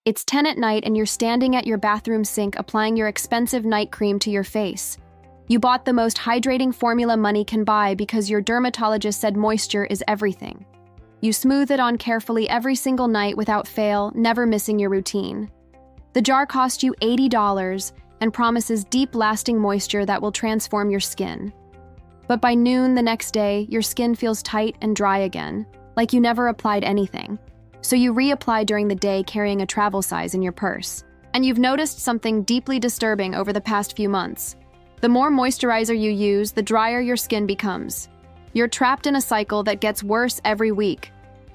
It's 10 at night and you're standing at your bathroom sink applying your expensive night cream to your face. You bought the most hydrating formula money can buy because your dermatologist said moisture is everything. You smooth it on carefully every single night without fail, never missing your routine. The jar cost you $80 and promises deep, lasting moisture that will transform your skin. But by noon the next day, your skin feels tight and dry again, like you never applied anything. So you reapply during the day carrying a travel size in your purse. And you've noticed something deeply disturbing over the past few months. The more moisturizer you use, the drier your skin becomes. You're trapped in a cycle that gets worse every week.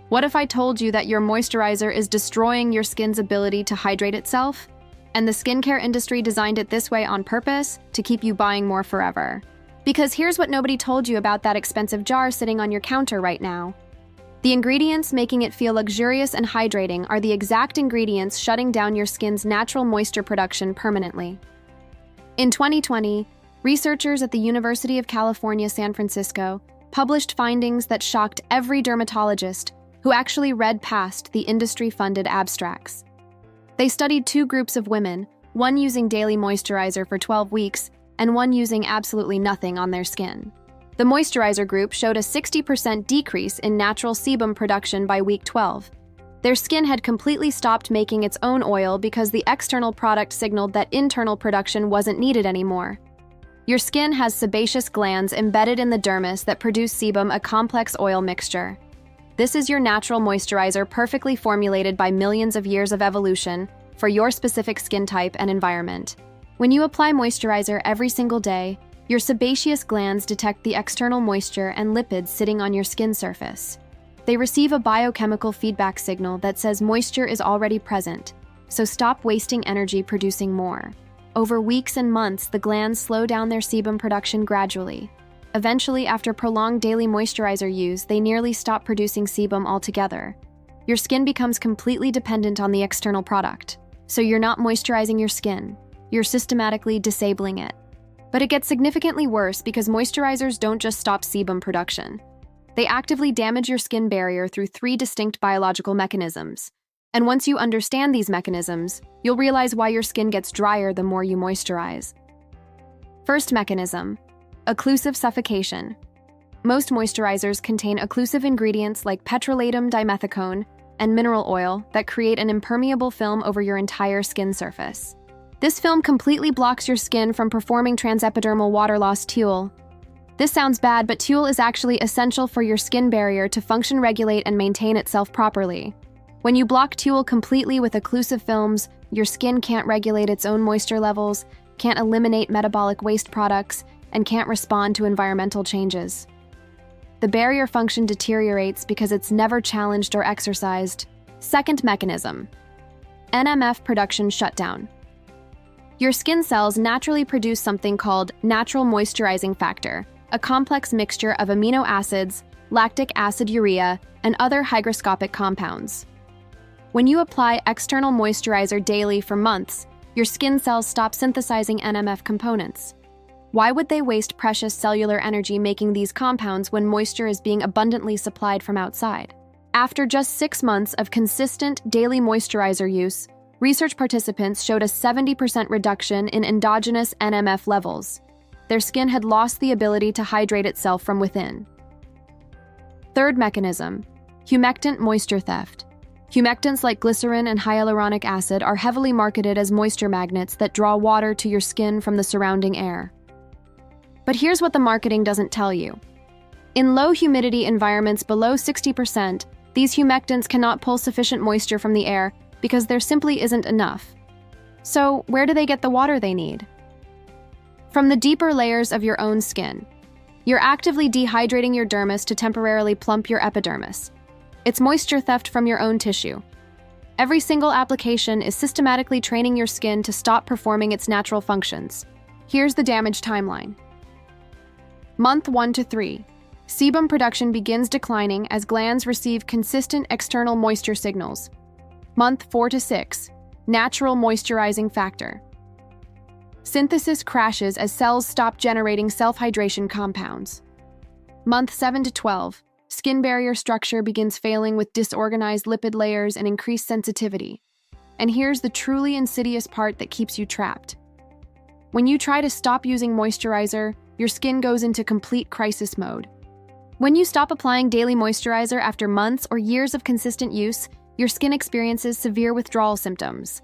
What if I told you that your moisturizer is destroying your skin's ability to hydrate itself? And the skincare industry designed it this way on purpose to keep you buying more forever. Because here's what nobody told you about that expensive jar sitting on your counter right now. The ingredients making it feel luxurious and hydrating are the exact ingredients shutting down your skin's natural moisture production permanently. In 2020, researchers at the University of California, San Francisco published findings that shocked every dermatologist who actually read past the industry-funded abstracts. They studied two groups of women, one using daily moisturizer for 12 weeks and one using absolutely nothing on their skin. The moisturizer group showed a 60% decrease in natural sebum production by week 12. Their skin had completely stopped making its own oil because the external product signaled that internal production wasn't needed anymore. Your skin has sebaceous glands embedded in the dermis that produce sebum, a complex oil mixture. This is your natural moisturizer perfectly formulated by millions of years of evolution for your specific skin type and environment. When you apply moisturizer every single day, your sebaceous glands detect the external moisture and lipids sitting on your skin surface. They receive a biochemical feedback signal that says moisture is already present, so stop wasting energy producing more. Over weeks and months, the glands slow down their sebum production gradually. Eventually, after prolonged daily moisturizer use, they nearly stop producing sebum altogether. Your skin becomes completely dependent on the external product, so you're not moisturizing your skin. You're systematically disabling it. But it gets significantly worse because moisturizers don't just stop sebum production. They actively damage your skin barrier through 3 distinct biological mechanisms. And once you understand these mechanisms, you'll realize why your skin gets drier the more you moisturize. First mechanism, occlusive suffocation. Most moisturizers contain occlusive ingredients like petrolatum dimethicone and mineral oil that create an impermeable film over your entire skin surface. This film completely blocks your skin from performing transepidermal water loss TEWL. This sounds bad, but TEWL is actually essential for your skin barrier to function, regulate, and maintain itself properly. When you block TEWL completely with occlusive films, your skin can't regulate its own moisture levels, can't eliminate metabolic waste products, and can't respond to environmental changes. The barrier function deteriorates because it's never challenged or exercised. Second mechanism, NMF production shutdown. Your skin cells naturally produce something called natural moisturizing factor, a complex mixture of amino acids, lactic acid urea, and other hygroscopic compounds. When you apply external moisturizer daily for months, your skin cells stop synthesizing NMF components. Why would they waste precious cellular energy making these compounds when moisture is being abundantly supplied from outside? After just 6 months of consistent daily moisturizer use, research participants showed a 70% reduction in endogenous NMF levels. Their skin had lost the ability to hydrate itself from within. Third mechanism, humectant moisture theft. Humectants like glycerin and hyaluronic acid are heavily marketed as moisture magnets that draw water to your skin from the surrounding air. But here's what the marketing doesn't tell you. In low humidity environments below 60%, these humectants cannot pull sufficient moisture from the air because there simply isn't enough. So, where do they get the water they need? From the deeper layers of your own skin. You're actively dehydrating your dermis to temporarily plump your epidermis. It's moisture theft from your own tissue. Every single application is systematically training your skin to stop performing its natural functions. Here's the damage timeline. Month 1 to 3. Sebum production begins declining as glands receive consistent external moisture signals. Month 4 to 6. Natural moisturizing factor. Synthesis crashes as cells stop generating self-hydration compounds. Month 7 to 12. Skin barrier structure begins failing with disorganized lipid layers and increased sensitivity. And here's the truly insidious part that keeps you trapped. When you try to stop using moisturizer, your skin goes into complete crisis mode. When you stop applying daily moisturizer after months or years of consistent use, your skin experiences severe withdrawal symptoms.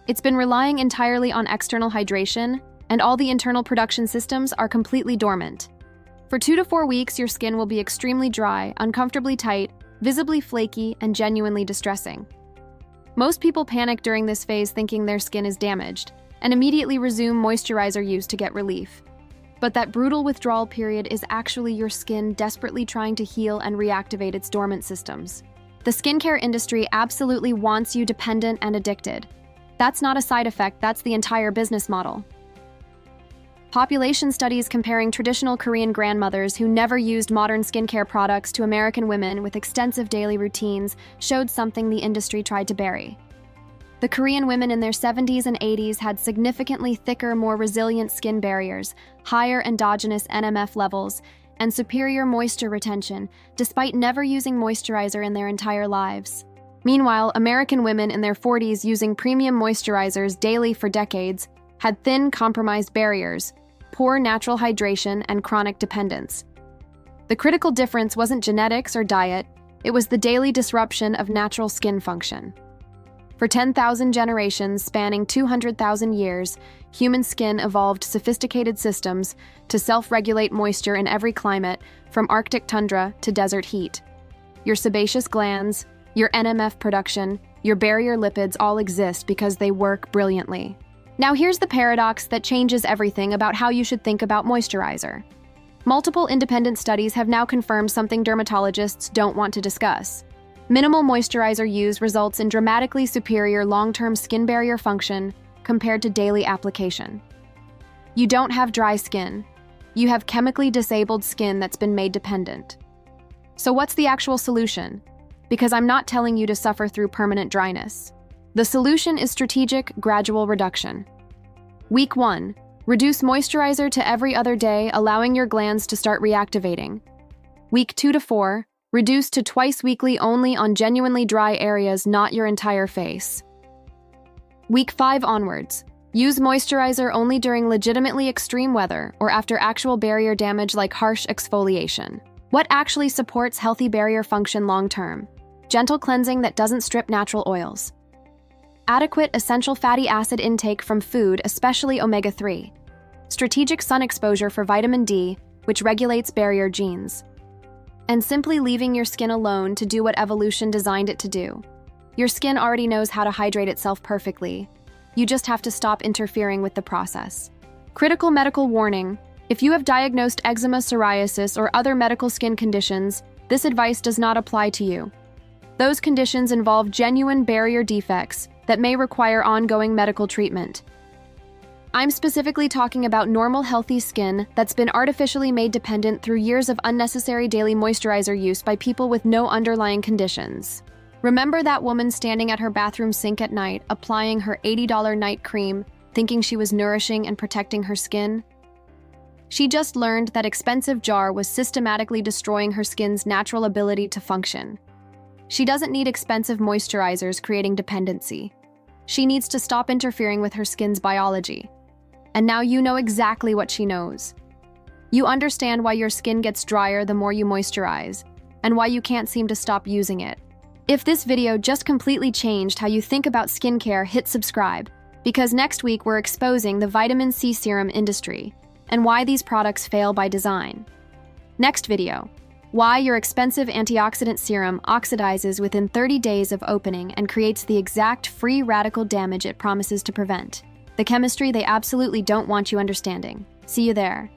It's been relying entirely on external hydration, and all the internal production systems are completely dormant. For 2 to 4 weeks, your skin will be extremely dry, uncomfortably tight, visibly flaky, and genuinely distressing. Most people panic during this phase thinking their skin is damaged, and immediately resume moisturizer use to get relief. But that brutal withdrawal period is actually your skin desperately trying to heal and reactivate its dormant systems. The skincare industry absolutely wants you dependent and addicted. That's not a side effect, that's the entire business model. Population studies comparing traditional Korean grandmothers who never used modern skincare products to American women with extensive daily routines showed something the industry tried to bury. The Korean women in their 70s and 80s had significantly thicker, more resilient skin barriers, higher endogenous NMF levels, and superior moisture retention, despite never using moisturizer in their entire lives. Meanwhile, American women in their 40s using premium moisturizers daily for decades had thin, compromised barriers, poor natural hydration, and chronic dependence. The critical difference wasn't genetics or diet, it was the daily disruption of natural skin function. For 10,000 generations spanning 200,000 years, human skin evolved sophisticated systems to self-regulate moisture in every climate, from Arctic tundra to desert heat. Your sebaceous glands, your NMF production, your barrier lipids all exist because they work brilliantly. Now here's the paradox that changes everything about how you should think about moisturizer. Multiple independent studies have now confirmed something dermatologists don't want to discuss. Minimal moisturizer use results in dramatically superior long-term skin barrier function compared to daily application. You don't have dry skin. You have chemically disabled skin that's been made dependent. So what's the actual solution? Because I'm not telling you to suffer through permanent dryness. The solution is strategic, gradual reduction. Week 1. Reduce moisturizer to every other day, allowing your glands to start reactivating. Week 2 to 4. Reduce to twice weekly only on genuinely dry areas, not your entire face. Week 5 onwards. Use moisturizer only during legitimately extreme weather or after actual barrier damage like harsh exfoliation. What actually supports healthy barrier function long-term? Gentle cleansing that doesn't strip natural oils. Adequate essential fatty acid intake from food, especially omega-3. Strategic sun exposure for vitamin D, which regulates barrier genes. And simply leaving your skin alone to do what evolution designed it to do. Your skin already knows how to hydrate itself perfectly. You just have to stop interfering with the process. Critical medical warning: if you have diagnosed eczema, psoriasis, or other medical skin conditions, this advice does not apply to you. Those conditions involve genuine barrier defects that may require ongoing medical treatment. I'm specifically talking about normal, healthy skin that's been artificially made dependent through years of unnecessary daily moisturizer use by people with no underlying conditions. Remember that woman standing at her bathroom sink at night, applying her $80 night cream, thinking she was nourishing and protecting her skin? She just learned that expensive jar was systematically destroying her skin's natural ability to function. She doesn't need expensive moisturizers creating dependency. She needs to stop interfering with her skin's biology. And now you know exactly what she knows. You understand why your skin gets drier the more you moisturize, and why you can't seem to stop using it. If this video just completely changed how you think about skincare, hit subscribe, because next week we're exposing the vitamin C serum industry and why these products fail by design. Next video: why your expensive antioxidant serum oxidizes within 30 days of opening and creates the exact free radical damage it promises to prevent. The chemistry they absolutely don't want you understanding. See you there.